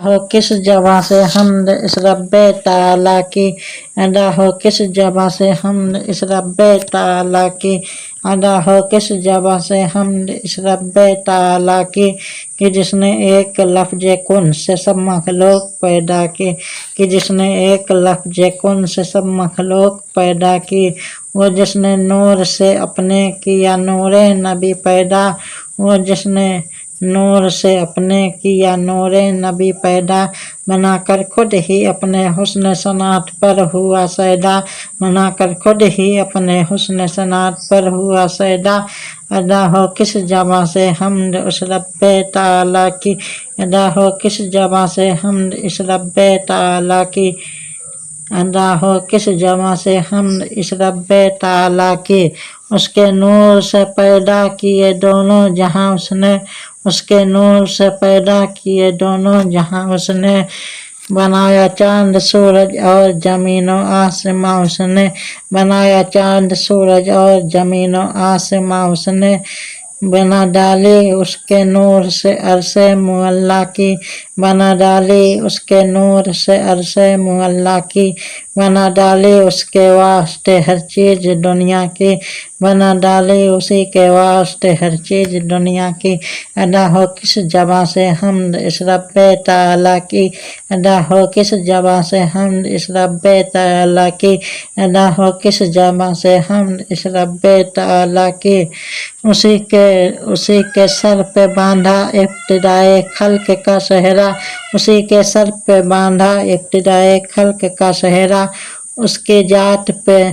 ہو کس جگہ سے حمد اس رب تعالیٰ کی، ادا ہو کس جگہ سے حمد اس رب تعالیٰ کی، ادا ہو کس جگہ سے حمد اس رب تعالیٰ کی، کہ جس نے ایک لفظ کن سے سب مخلوق پیدا کی، کہ جس نے ایک لفظ کن سے سب مخلوق پیدا کی، وہ جس نے نور سے اپنے کیا نور نبی پیدا، وہ جس نے نور سے اپنے کیا نور نبی پیدا، بنا کر خود ہی اپنے حسن صنعت پر ہوا سیدا، بنا کر خود ہی اپنے حسن صنعت پر ہوا سیدا، ادا ہو کس جگہ سے حمد اس رب تعالیٰ کی، ادا ہو کس جگہ سے حمد اس رب تعالیٰ کی، ادا ہو کس جگہ سے حمد اس رب تعالیٰ کی، اس کے نور سے پیدا کیے دونوں جہاں اس نے، اس کے نور سے پیدا کیے دونوں جہاں اس نے، بنایا چاند سورج اور زمین و آسماں اس نے، بنایا چاند سورج اور زمین و آسماں اس نے، بنا ڈالی اس کے نور سے عرش معلیٰ کی، بنا ڈالی اس کے نور سے عرش معلیٰ کی، بنا ڈالی اس کے واسطے ہر چیز دنیا کی، بنا ڈالی اسی کے واسطے ہر چیز دنیا کی، ادا ہو کس جگہ سے حمد اس رب تعالیٰ کی، ادا ہو کس جگہ سے حمد اس رب تعالیٰ کی، ادا ہو کس جگہ سے حمد اس رب تعالیٰ کی، اسی کے سر پہ باندھا ابتدائے خلق کا سہرا، اسی کے سر پہ باندھا ابتدائے خلق کا سہرا، اس کی ذات پہ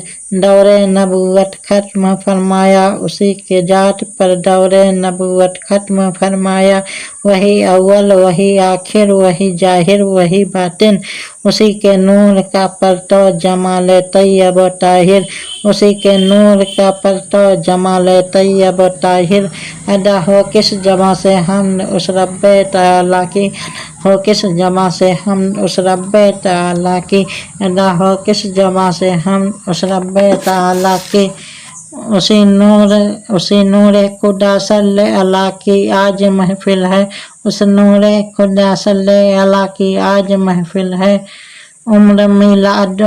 دور نبوت ختم فرمایا، اسی کے ذات پر دور نبوت ختم فرمایا، وہی اول وہی آخر وہی ظاہر وہی باطن، اسی کے نور کا پرتو جمال طیب و طاہر، اسی کے نور کا پرتو جمال طیب و طاہر، ادا ہو کس جگہ سے حمد اس رب تعالیٰ کی، ہو کس جگہ سے حمد اس رب تعالیٰ کی، ادا ہو کس جگہ سے حمد اس رب تعالیٰ کی، اسی نور خدا صلی اللہ کی آج محفل ہے، اس نور خدا صلی اللہ کی آج محفل ہے، عمر میلاد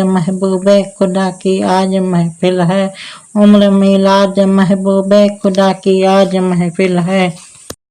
محبوب خدا کی آج محفل ہے، عمر میلاد محبوب خدا کی آج محفل ہے۔